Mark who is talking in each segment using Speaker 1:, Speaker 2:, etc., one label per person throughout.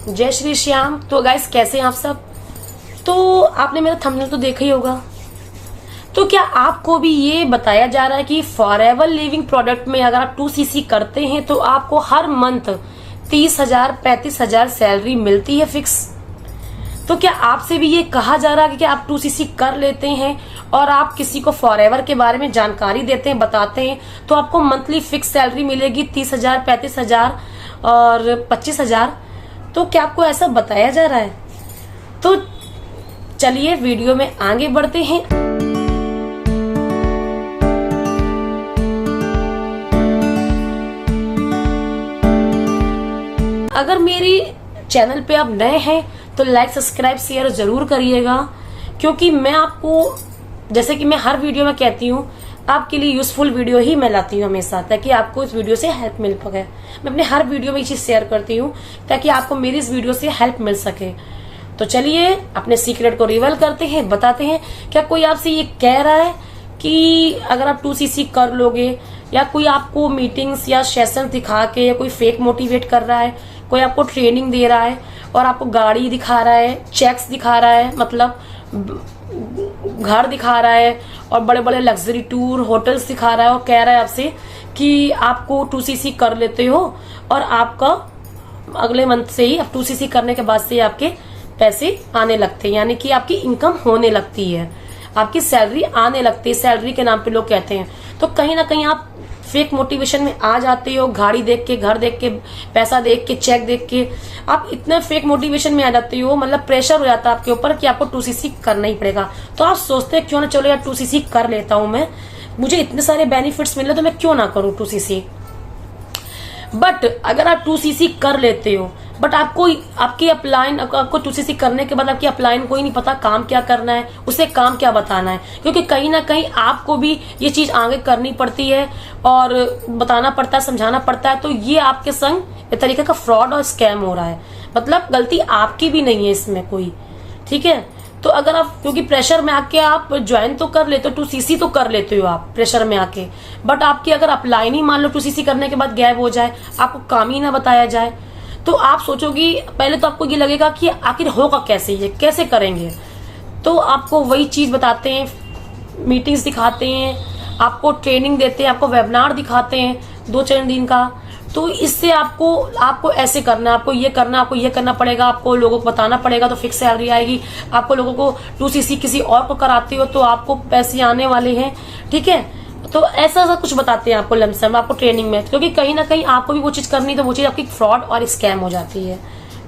Speaker 1: जय श्री श्याम। तो गाइस कैसे हैं आप सब। तो आपने मेरा थंबनेल तो देखा ही होगा। तो क्या आपको भी ये बताया जा रहा है कि फॉरएवर लिविंग प्रोडक्ट में अगर आप 2cc करते हैं तो आपको हर मंथ 30,000 35,000 सैलरी मिलती है फिक्स। तो क्या आपसे भी ये कहा जा रहा है कि आप 2cc कर लेते हैं और आप किसी को फॉरएवर के बारे में जानकारी देते हैं, बताते हैं, तो आपको मंथली फिक्स सैलरी मिलेगी 30,000 35,000 और 25,000। तो क्या आपको ऐसा बताया जा रहा है। तो चलिए वीडियो में आगे बढ़ते हैं। अगर मेरी चैनल पे आप नए हैं तो लाइक सब्सक्राइब शेयर जरूर करिएगा, क्योंकि मैं आपको जैसे कि मैं हर वीडियो में कहती हूँ आपके लिए यूजफुल वीडियो ही मैं लाती हूँ हमेशा, ताकि आपको इस वीडियो से हेल्प मिल सके। मैं अपने हर वीडियो में ये चीज शेयर करती हूँ ताकि आपको मेरी इस वीडियो से हेल्प मिल सके। तो चलिए अपने सीक्रेट को रिवील करते हैं, बताते हैं। क्या कोई आपसे ये कह रहा है कि अगर आप 2cc कर लोगे, या कोई आपको मीटिंग्स या सेशन दिखा के, या कोई फेक मोटिवेट कर रहा है, कोई आपको ट्रेनिंग दे रहा है और आपको गाड़ी दिखा रहा है, चेक्स दिखा रहा है, मतलब घर दिखा रहा है और बड़े बड़े लग्जरी टूर होटल्स दिखा रहा है और कह रहा है आपसे कि आपको 2cc कर लेते हो और आपका अगले मंथ से ही, अब 2cc करने के बाद से ही आपके पैसे आने लगते हैं, यानी कि आपकी इनकम होने लगती है, आपकी सैलरी आने लगती है, सैलरी के नाम पे लोग कहते हैं। तो कहीं ना कहीं आप फेक मोटिवेशन में आ जाते हो। गाड़ी देख के, घर देख के, पैसा देख के, चेक देख के आप इतने फेक मोटिवेशन में आ जाते हो, मतलब प्रेशर हो जाता है आपके ऊपर कि आपको 2cc करना ही पड़ेगा। तो आप सोचते हैं क्यों ना चलो यार 2cc कर लेता हूं मैं, मुझे इतने सारे बेनिफिट्स मिल रहे तो मैं क्यों ना करूं 2cc। बट अगर आप 2cc कर लेते हो, बट आपको आपकी अपलाइन, आपको 2cc करने के बाद आपकी अपलाइन को ही नहीं पता काम क्या करना है, उसे काम क्या बताना है, क्योंकि कहीं ना कहीं आपको भी ये चीज आगे करनी पड़ती है और बताना पड़ता है, समझाना पड़ता है। तो ये आपके संग एक तरीके का फ्रॉड और स्कैम हो रहा है, मतलब गलती आपकी भी नहीं है इसमें कोई, ठीक है। तो अगर आप क्योंकि प्रेशर में आके आप ज्वाइन तो कर लेते हो, 2cc तो कर लेते हो आप प्रेशर में आके, बट आपकी अगर अपलाइन ही मान लो 2cc करने के बाद गायब हो जाए, आपको काम ही ना बताया जाए, तो आप सोचोगी, पहले तो आपको ये लगेगा कि आखिर होगा कैसे, ये कैसे करेंगे। तो आपको वही चीज बताते हैं, मीटिंग्स दिखाते हैं, आपको ट्रेनिंग देते हैं, आपको वेबिनार दिखाते हैं 2-4 दिन का। तो इससे आपको ऐसे करना है, आपको ये करना, आपको ये करना पड़ेगा, आपको लोगों को बताना पड़ेगा तो फिक्स सैलरी आएगी। आपको लोगों को 2cc किसी और को कराते हो तो आपको पैसे आने वाले हैं, ठीक है। तो ऐसा कुछ बताते हैं आपको लमसम, आपको ट्रेनिंग में, क्योंकि कहीं ना कहीं आपको भी वो चीज करनी, तो वो चीज आपकी फ्रॉड और स्कैम हो जाती है,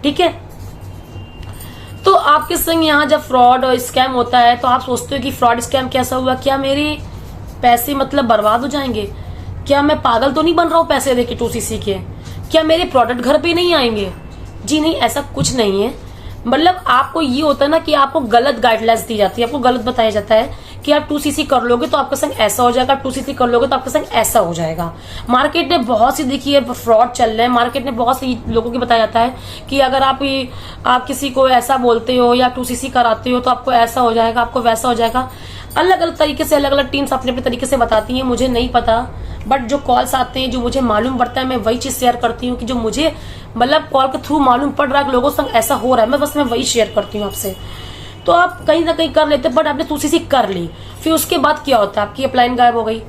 Speaker 1: ठीक है। तो आपके संग यहाँ जब फ्रॉड और स्कैम होता है तो आप सोचते हो कि फ्रॉड स्कैम कैसा हुआ, क्या मेरे पैसे मतलब बर्बाद हो जाएंगे, क्या मैं पागल तो नहीं बन रहा हूँ पैसे देके 2cc के, क्या मेरे प्रोडक्ट घर पे नहीं आएंगे। जी नहीं, ऐसा कुछ नहीं है। मतलब आपको ये होता है ना कि आपको गलत गाइडलाइंस दी जाती है, आपको गलत बताया जाता है कि आप 2cc कर लोगे तो आपके संग ऐसा हो जाएगा, 2cc कर लोगे तो आपके संग ऐसा हो जाएगा। मार्केट ने बहुत सी देखी है फ्रॉड चल रहे हैं, मार्केट ने बहुत सी लोगों को बताया जाता है कि अगर आप किसी को ऐसा बोलते हो या 2cc कराते हो तो आपको ऐसा हो जाएगा, आपको वैसा हो जाएगा। अलग अलग तरीके से अलग अलग टीम्स अपने अपने तरीके से बताती हैं, मुझे नहीं पता, बट जो कॉल्स आते हैं, जो मुझे मालूम पड़ता है, मैं वही चीज शेयर करती हूँ कि जो मुझे मतलब कॉल के थ्रू मालूम पड़ रहा है कि लोगों संग ऐसा हो रहा है, मैं वही शेयर करती हूँ आपसे। तो आप कहीं ना कहीं कर लेते, बट आपने 2cc कर ली, फिर उसके बाद क्या होता है, आपकी अपलाइन गायब हो गई,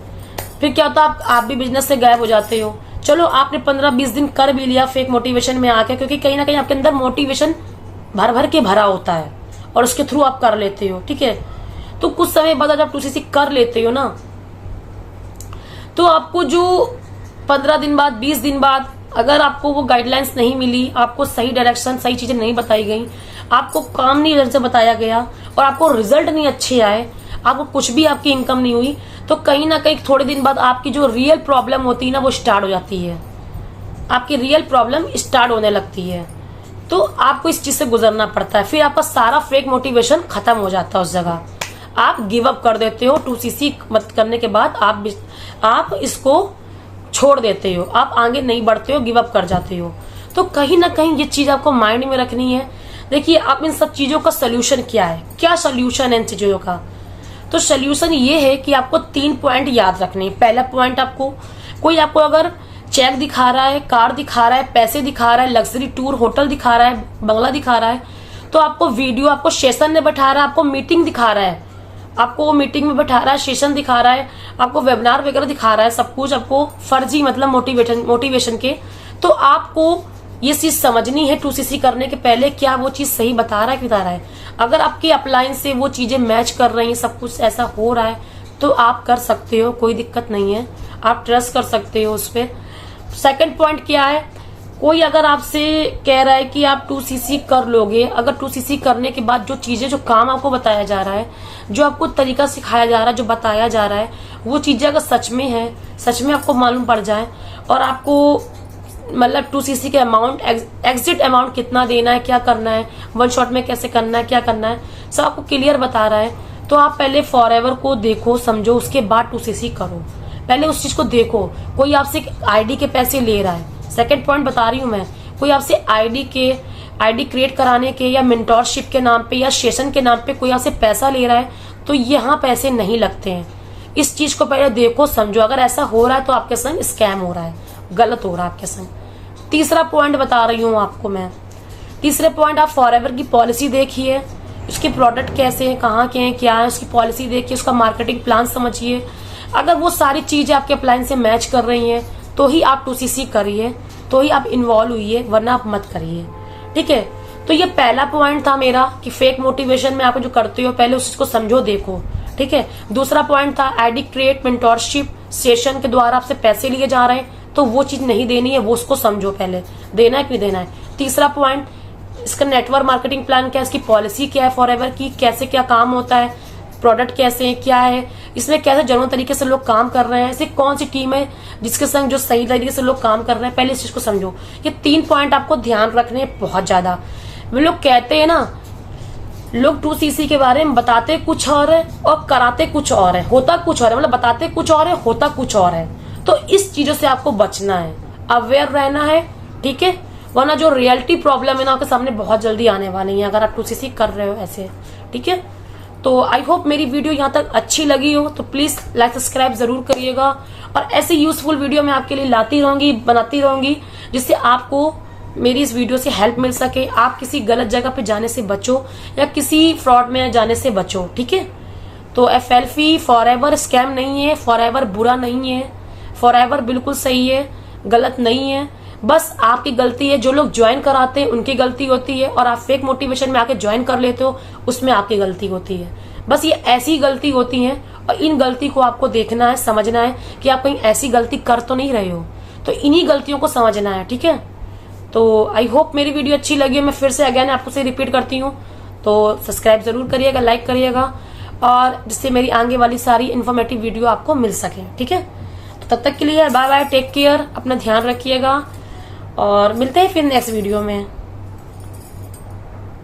Speaker 1: फिर क्या होता है, आप भी बिजनेस से गायब हो जाते हो। चलो आपने 15-20 दिन कर भी लिया फेक मोटिवेशन में आके, क्योंकि कहीं ना कहीं आपके अंदर मोटिवेशन भर भर के भरा होता है और उसके थ्रू आप कर लेते हो, ठीक है। तो कुछ समय बाद जब 2cc कर लेते हो ना, तो आपको जो 15 दिन बाद, 20 दिन बाद, अगर आपको वो गाइडलाइंस नहीं मिली, आपको सही डायरेक्शन, सही चीजें नहीं बताई गई, आपको काम नहीं ढंग से बताया गया और आपको रिजल्ट नहीं अच्छे आए, आपको कुछ भी आपकी इनकम नहीं हुई, तो कहीं ना कहीं थोड़े दिन बाद आपकी जो रियल प्रॉब्लम होती है ना वो स्टार्ट हो जाती है, आपकी रियल प्रॉब्लम स्टार्ट होने लगती है। तो आपको इस चीज से गुजरना पड़ता है, फिर आपका सारा फेक मोटिवेशन खत्म हो जाता है उस जगह, आप गिव अप कर देते हो। 2cc मत करने के बाद आप इसको छोड़ देते हो, आप आगे नहीं बढ़ते हो, गिव अप कर जाते हो। तो कहीं ना कहीं ये चीज आपको माइंड में रखनी है। देखिए आप इन सब चीजों का सोल्यूशन क्या है, क्या सोल्यूशन है इन चीजों का। तो सोल्यूशन ये है कि आपको 3 पॉइंट याद रखने हैं। पहला पॉइंट, आपको कोई आपको अगर चेक दिखा रहा है, कार दिखा रहा है, पैसे दिखा रहा है, लग्जरी टूर, होटल दिखा रहा है, बंगला दिखा रहा है, तो आपको वीडियो, आपको सेशन में बैठा रहा है, आपको मीटिंग दिखा रहा है, आपको वो मीटिंग में बैठा रहा है, सेशन दिखा रहा है, आपको वेबिनार वगैरह दिखा रहा है, सब कुछ आपको फर्जी मतलब मोटिवेशन के। तो आपको ये चीज समझनी है 2cc करने के पहले, क्या वो चीज सही बता रहा है कि बता रहा है। अगर आपकी अपलाइन से वो चीजें मैच कर रही हैं, सब कुछ ऐसा हो रहा है, तो आप कर सकते हो, कोई दिक्कत नहीं है, आप ट्रस्ट कर सकते हो उस पर। सेकंड पॉइंट क्या है, कोई अगर आपसे कह रहा है कि आप 2cc कर लोगे, अगर 2cc करने के बाद जो चीजें, जो काम आपको बताया जा रहा है, जो आपको तरीका सिखाया जा रहा है, जो बताया जा रहा है, वो चीजें अगर सच में है, सच में आपको मालूम पड़ जाए, और आपको मतलब 2cc के अमाउंट, एग्जिट अमाउंट कितना देना है, क्या करना है, वन शॉट में कैसे करना है, क्या करना है, सब आपको क्लियर बता रहा है, तो आप पहले फॉरएवर को देखो, समझो, उसके बाद 2cc करो। पहले उस चीज को देखो। कोई आपसे आईडी के पैसे ले रहा है, सेकंड पॉइंट बता रही हूं मैं, कोई आपसे आईडी क्रिएट कराने के या मेंटोरशिप के नाम पे या सेशन के नाम पे कोई आपसे पैसा ले रहा है, तो यहाँ पैसे नहीं लगते हैं। इस चीज को पहले देखो, समझो। अगर ऐसा हो रहा है तो आपके संग स्कैम हो रहा है, गलत हो रहा है आपके संग। तीसरा पॉइंट बता रही हूँ आपको मैं। तीसरे पॉइंट, आप फॉरएवर की पॉलिसी देखिए, उसके प्रोडक्ट कैसे हैं, कहाँ के हैं, क्या है, उसकी पॉलिसी देखिए, उसका मार्केटिंग प्लान समझिए। अगर वो सारी चीजें आपके अप्लाइन से मैच कर रही हैं, तो ही आप 2cc करिए, तो ही आप इन्वॉल्व हुई, वरना आप मत करिए। ठीक है, तो ये पहला पॉइंट था मेरा कि फेक मोटिवेशन में आप जो करते हो, पहले उस चीज को समझो, देखो। ठीक है, दूसरा पॉइंट था आईडी क्रिएट, मेंटोरशिप, सेशन के द्वारा आपसे पैसे लिए जा रहे हैं, तो वो चीज नहीं देनी है, वो उसको समझो पहले, देना है कि नहीं देना है। तीसरा पॉइंट, इसका नेटवर्क मार्केटिंग प्लान क्या है, इसकी पॉलिसी क्या है फॉरएवर की, कैसे क्या काम होता है, प्रोडक्ट कैसे है, क्या है, इसमें कैसे जरूर तरीके से लोग काम कर रहे हैं, ऐसी कौन सी टीम है जिसके संग जो सही तरीके से लोग काम कर रहे हैं, पहले इस चीज को समझो। ये 3 पॉइंट आपको ध्यान रखने हैं बहुत ज्यादा। वे लोग कहते हैं ना, लोग 2cc के बारे में बताते कुछ और है और कराते कुछ और है, होता कुछ और है, मतलब बताते कुछ और है, होता कुछ और है। तो इस चीजों से आपको बचना है, अवेयर रहना है। ठीक है, वरना जो रियलिटी प्रॉब्लम है ना, आपके सामने बहुत जल्दी आने वाली है अगर आप 2cc कर रहे हो ऐसे। ठीक है, तो आई होप मेरी वीडियो यहाँ तक अच्छी लगी हो, तो प्लीज लाइक सब्सक्राइब जरूर करिएगा, और ऐसे यूजफुल वीडियो मैं आपके लिए लाती रहूंगी, बनाती रहूंगी, जिससे आपको मेरी इस वीडियो से हेल्प मिल सके, आप किसी गलत जगह पे जाने से बचो या किसी फ्रॉड में जाने से बचो। ठीक है, तो FLFE फॉरएवर स्कैम नहीं है, फॉरएवर बुरा नहीं है, फॉरएवर बिल्कुल सही है, गलत नहीं है। बस आपकी गलती है, जो लोग ज्वाइन कराते हैं उनकी गलती होती है, और आप फेक मोटिवेशन में आके ज्वाइन कर लेते हो, उसमें आपकी गलती होती है। बस ये ऐसी गलती होती है, और इन गलती को आपको देखना है, समझना है कि आप कहीं ऐसी गलती कर तो नहीं रहे हो, तो इन्हीं गलतियों को समझना है। ठीक है, तो आई होप मेरी वीडियो अच्छी लगी। मैं फिर से अगेन आपको से रिपीट करती हूँ, तो सब्सक्राइब जरूर करिएगा, लाइक करिएगा, और जिससे मेरी आगे वाली सारी इन्फॉर्मेटिव वीडियो आपको मिल सके। ठीक है, तो तब तक के लिए बाय बाय, टेक केयर, अपना ध्यान रखिएगा, और मिलते हैं फिर नेक्स्ट वीडियो में।